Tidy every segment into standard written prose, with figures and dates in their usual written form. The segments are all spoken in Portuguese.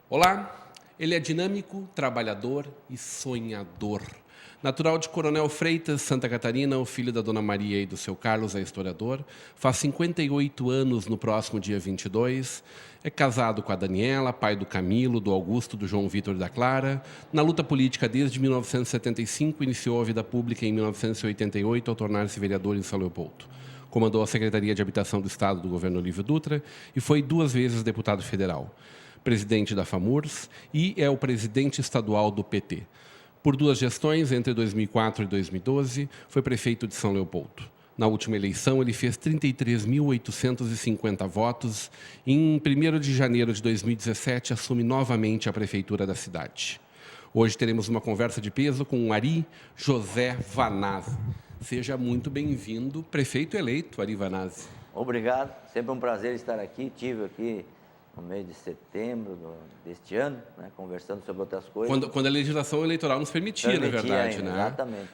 Olá, ele é dinâmico, trabalhador e sonhador. Natural de Coronel Freitas, Santa Catarina, o filho da Dona Maria e do seu Carlos, é historiador. Faz 58 anos no próximo dia 22. É casado com a Daniela, pai do Camilo, do Augusto, do João Vitor e da Clara. Na luta política desde 1975, iniciou a vida pública em 1988 ao tornar-se vereador em São Leopoldo. Comandou a Secretaria de Habitação do Estado do governo Olívio Dutra e foi 2 vezes deputado federal. Presidente da FAMURS e é o presidente estadual do PT. Por 2 gestões, entre 2004 e 2012, foi prefeito de São Leopoldo. Na última eleição, ele fez 33.850 votos e, em 1º de janeiro de 2017, assume novamente a prefeitura da cidade. Hoje teremos uma conversa de peso com o Ari José Vanazzi. Seja muito bem-vindo, prefeito eleito, Ari Vanazzi. Obrigado, sempre um prazer estar aqui. Estive aqui no mês de setembro deste ano, né, conversando sobre outras coisas. Quando a legislação eleitoral nos permitia, na verdade, ainda, né? Exatamente.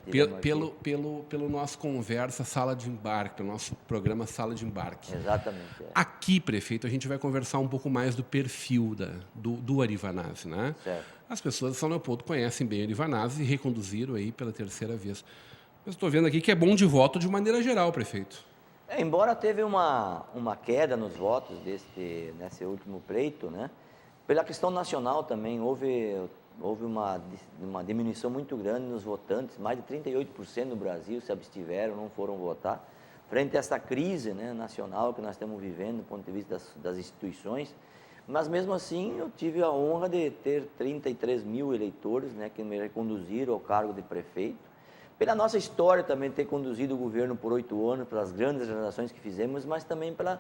Pelo nosso conversa Sala de Embarque, pelo nosso programa Sala de Embarque. Exatamente. É. Aqui, prefeito, a gente vai conversar um pouco mais do perfil do Ari Vanazzi, né? Certo. As pessoas de São Leopoldo conhecem bem o Ari Vanazzi e reconduziram aí pela 3ª vez. Mas estou vendo aqui que é bom de voto de maneira geral, prefeito. Embora teve uma queda nos votos nesse último pleito, né? Pela questão nacional também, houve uma diminuição muito grande nos votantes, mais de 38% do Brasil se abstiveram, não foram votar, frente a essa crise, né, nacional que nós estamos vivendo do ponto de vista das instituições. Mas mesmo assim eu tive a honra de ter 33 mil eleitores, né, que me reconduziram ao cargo de prefeito. Pela nossa história também ter conduzido o governo por 8 anos, pelas grandes realizações que fizemos, mas também pela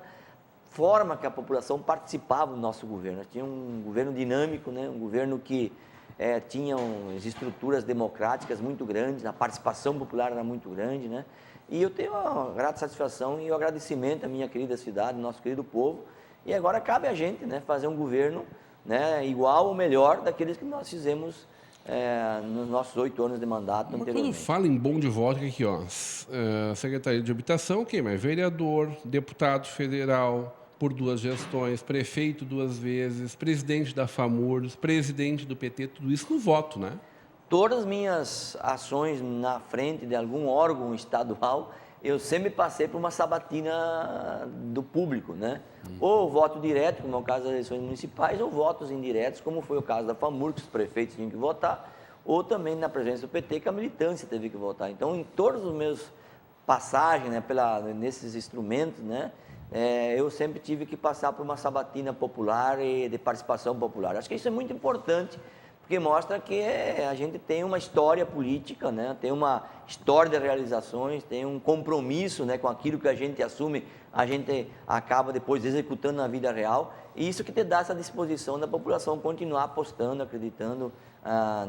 forma que a população participava do nosso governo. Nós tínhamos um governo dinâmico, né? Um governo que tinha estruturas democráticas muito grandes, a participação popular era muito grande, né? E eu tenho uma grata satisfação e o agradecimento à minha querida cidade, ao nosso querido povo. E agora cabe a gente, né, fazer um governo, né, igual ou melhor daqueles que nós fizemos nos nossos 8 anos de mandato anteriormente. Quando fala em bom de voto, aqui, ó, Secretaria de Habitação, quem mais? Vereador, deputado federal por 2 gestões, prefeito 2 vezes, presidente da FAMURS, presidente do PT, tudo isso no voto, né? Todas as minhas ações na frente de algum órgão estadual, eu sempre passei por uma sabatina do público, né? Ou voto direto, como é o caso das eleições municipais, ou votos indiretos, como foi o caso da FAMURS, que os prefeitos tinham que votar, ou também na presença do PT, que a militância teve que votar. Então, em todos os meus passagens, né, nesses instrumentos, né, eu sempre tive que passar por uma sabatina popular e de participação popular. Acho que isso é muito importante, porque mostra que a gente tem uma história política, né? Tem uma história de realizações, tem um compromisso, né, com aquilo que a gente assume, a gente acaba depois executando na vida real, e isso que te dá essa disposição da população continuar apostando, acreditando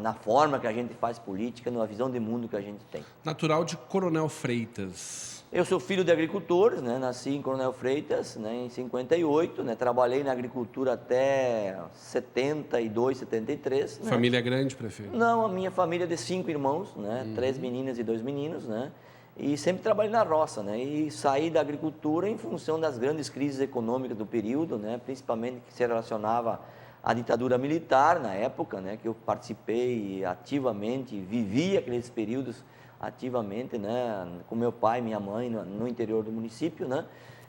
na forma que a gente faz política, na visão de mundo que a gente tem. Natural de Coronel Freitas. Eu sou filho de agricultores, né? Nasci em Coronel Freitas, né, em 58, né? Trabalhei na agricultura até 72, 73. Né? Família grande, prefeito? Não, a minha família é de 5 irmãos, né? 3 meninas e 2 meninos, né? E sempre trabalhei na roça, né? E saí da agricultura em função das grandes crises econômicas do período, né? Principalmente que se relacionava à ditadura militar na época, né? Que eu participei ativamente, vivi aqueles períodos ativamente, né, com meu pai e minha mãe no interior do município, né,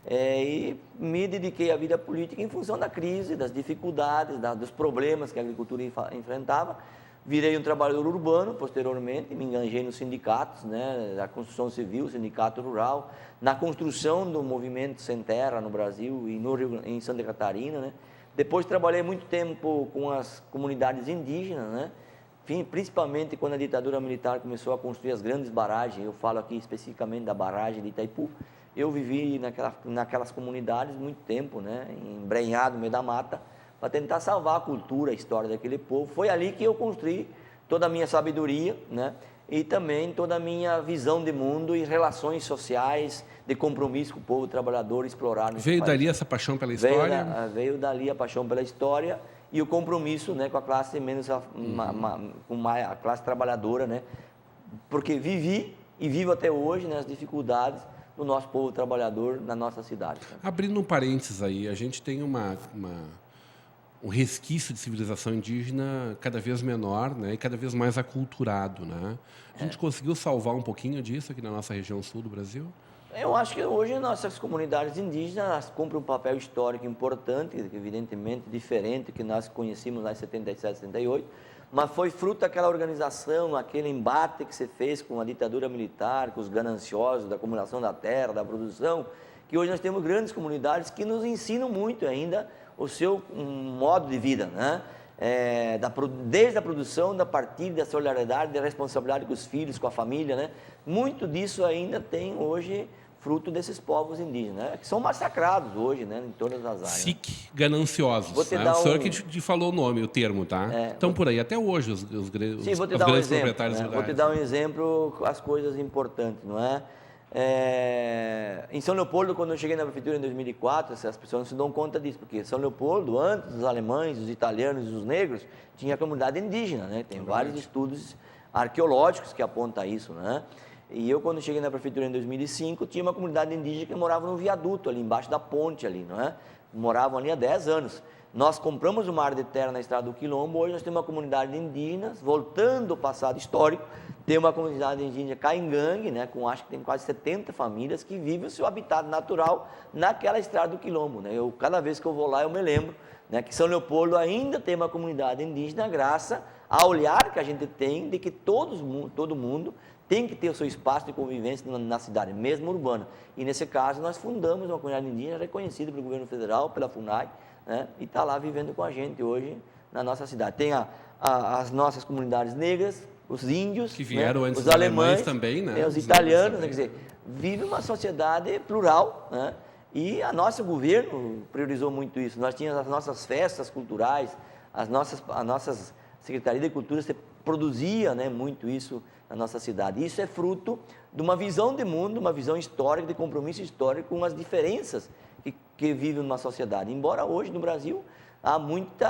e me dediquei à vida política em função da crise, das dificuldades, dos problemas que a agricultura enfrentava. Virei um trabalhador urbano, posteriormente, me engajei nos sindicatos, né, da construção civil, sindicato rural, na construção do movimento Sem Terra no Brasil e em Santa Catarina, né. Depois trabalhei muito tempo com as comunidades indígenas, né, principalmente quando a ditadura militar começou a construir as grandes barragens. Eu falo aqui especificamente da barragem de Itaipu. Eu vivi naquelas comunidades muito tempo, né, embrenhado no meio da mata, para tentar salvar a cultura, a história daquele povo. Foi ali que eu construí toda a minha sabedoria, né, e também toda a minha visão de mundo e relações sociais, de compromisso com o povo trabalhador explorar nesse Veio país. dali essa paixão pela história? Veio dali a paixão pela história e o compromisso, né, com a classe com a classe trabalhadora, né? Porque vivi e vivo até hoje, né, as dificuldades do nosso povo trabalhador na nossa cidade. Né? Abrindo um parênteses aí, a gente tem um resquício de civilização indígena cada vez menor, né, e cada vez mais aculturado, né? A gente conseguiu salvar um pouquinho disso aqui na nossa região sul do Brasil? Eu acho que hoje nossas comunidades indígenas cumprem um papel histórico importante, evidentemente diferente do que nós conhecíamos lá em 77, 78, mas foi fruto daquela organização, aquele embate que se fez com a ditadura militar, com os gananciosos da acumulação da terra, da produção, que hoje nós temos grandes comunidades que nos ensinam muito ainda o seu modo de vida, né? Desde a produção, da partilha, da solidariedade, da responsabilidade com os filhos, com a família, né? Muito disso ainda tem hoje fruto desses povos indígenas, né? Que são massacrados hoje, né? Em todas as áreas. SIC, gananciosos. Vou te Né? dar O senhor que te falou o nome, o termo, tá? Então, por aí, até hoje, os Sim, vou te dar um grandes exemplo, proprietários né? rurais. Vou te dar um exemplo, as coisas importantes, não é? Em São Leopoldo, quando eu cheguei na prefeitura em 2004, as pessoas não se dão conta disso, porque São Leopoldo, antes dos alemães, dos italianos e dos negros, tinha a comunidade indígena, né? Tem vários estudos arqueológicos que apontam isso, né? E eu, quando cheguei na prefeitura em 2005, tinha uma comunidade indígena que morava no viaduto ali, embaixo da ponte ali, não é? Moravam ali há 10 anos. Nós compramos uma área de terra na Estrada do Quilombo, hoje nós temos uma comunidade indígena, voltando ao passado histórico, tem uma comunidade indígena Caingangue, né, acho que tem quase 70 famílias que vivem o seu habitat natural naquela Estrada do Quilombo, né? Cada vez que eu vou lá eu me lembro, né, que São Leopoldo ainda tem uma comunidade indígena graças ao olhar que a gente tem de que todo mundo tem que ter o seu espaço de convivência na cidade, mesmo urbana. E nesse caso nós fundamos uma comunidade indígena reconhecida pelo governo federal, pela FUNAI, né, e está lá vivendo com a gente hoje na nossa cidade. Tem as nossas comunidades negras, os índios, que vieram, né, antes os alemães também, né, os italianos, né, quer dizer, vive uma sociedade plural, né, e o nosso governo priorizou muito isso. Nós tínhamos as nossas festas culturais, a nossas Secretaria de Cultura produzia, né, muito isso na nossa cidade. Isso é fruto de uma visão de mundo, uma visão histórica, de compromisso histórico com as diferenças que vivem numa sociedade. Embora hoje no Brasil há muito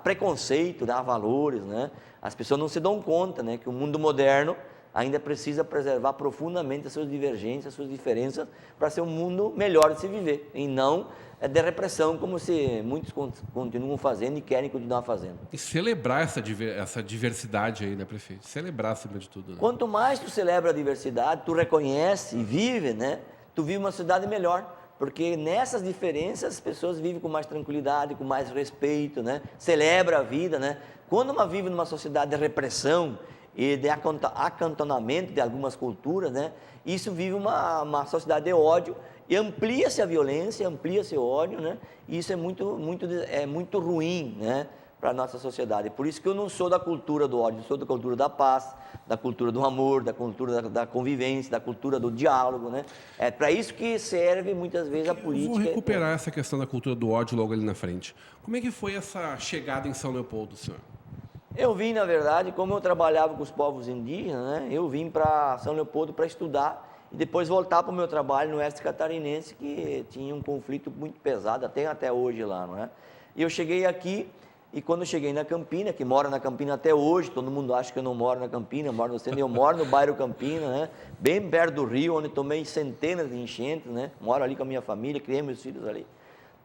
preconceito, há valores, né? As pessoas não se dão conta, né, que o mundo moderno ainda precisa preservar profundamente as suas divergências, as suas diferenças, para ser um mundo melhor de se viver, e não de repressão, como muitos continuam fazendo e querem continuar fazendo. E celebrar essa diversidade aí, né, prefeito? Celebrar acima de tudo. Né? Quanto mais tu celebra a diversidade, tu reconhece e vive, né? Tu vive uma sociedade melhor. Porque nessas diferenças as pessoas vivem com mais tranquilidade, com mais respeito, né? Celebra a vida, né? Quando uma vive numa sociedade de repressão e de acantonamento de algumas culturas, né? Isso vive uma sociedade de ódio e amplia-se a violência, amplia-se o ódio, né? E isso é muito ruim, né, para a nossa sociedade. Por isso que eu não sou da cultura do ódio, eu sou da cultura da paz, da cultura do amor, da cultura da convivência, da cultura do diálogo, né? É para isso que serve muitas vezes a política. Eu vou recuperar essa questão da cultura do ódio logo ali na frente. Como é que foi essa chegada em São Leopoldo, senhor? Eu vim, na verdade, como eu trabalhava com os povos indígenas, né? Eu vim para São Leopoldo para estudar e depois voltar para o meu trabalho no Oeste Catarinense, que tinha um conflito muito pesado, tem até hoje lá, não é? E eu cheguei aqui. E quando eu cheguei na Campina, que mora na Campina até hoje, todo mundo acha que eu não moro na Campina, eu moro no centro, eu moro no bairro Campina, né? Bem perto do rio, onde tomei centenas de enchentes, né? Moro ali com a minha família, criei meus filhos ali,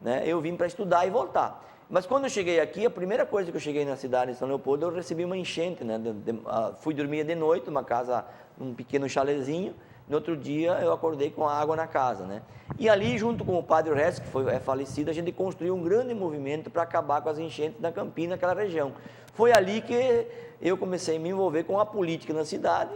né? Eu vim para estudar e voltar. Mas quando eu cheguei aqui, a primeira coisa que eu cheguei na cidade de São Leopoldo, eu recebi uma enchente, né? Fui dormir de noite, numa casa, num pequeno chalezinho. No outro dia eu acordei com a água na casa, né? E ali, junto com o padre Resto, que é falecido, a gente construiu um grande movimento para acabar com as enchentes da Campina, naquela região. Foi ali que eu comecei a me envolver com a política na cidade,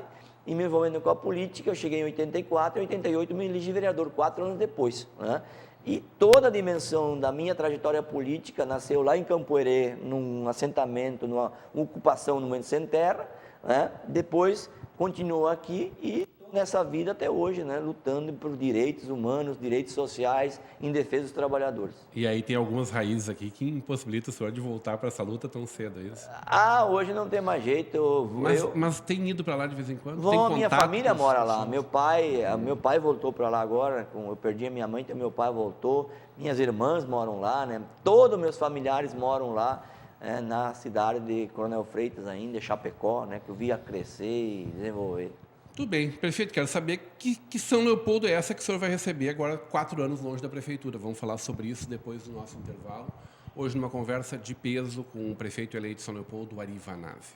e me envolvendo com a política, eu cheguei em 84, em 88 me elegi vereador, 4 anos depois, né? E toda a dimensão da minha trajetória política nasceu lá em Campo Herê, num assentamento, numa ocupação no momento sem terra, né? Depois continuou aqui e nessa vida até hoje, né? Lutando por direitos humanos, direitos sociais, em defesa dos trabalhadores. E aí tem algumas raízes aqui que impossibilitam o senhor de voltar para essa luta tão cedo, é isso? Hoje não tem mais jeito. Mas tem ido para lá de vez em quando? Vou, Tem minha contato família com mora os- lá. Meu pai voltou para lá agora. Eu perdi a minha mãe, então meu pai voltou. Minhas irmãs moram lá, né? Todos meus familiares moram lá, na cidade de Coronel Freitas ainda, Chapecó, né? Que eu via crescer e desenvolver. Tudo bem, prefeito, quero saber que São Leopoldo é essa que o senhor vai receber agora 4 anos longe da prefeitura. Vamos falar sobre isso depois do nosso intervalo. Hoje numa conversa de peso com o prefeito eleito de São Leopoldo, Ari Vanazzi.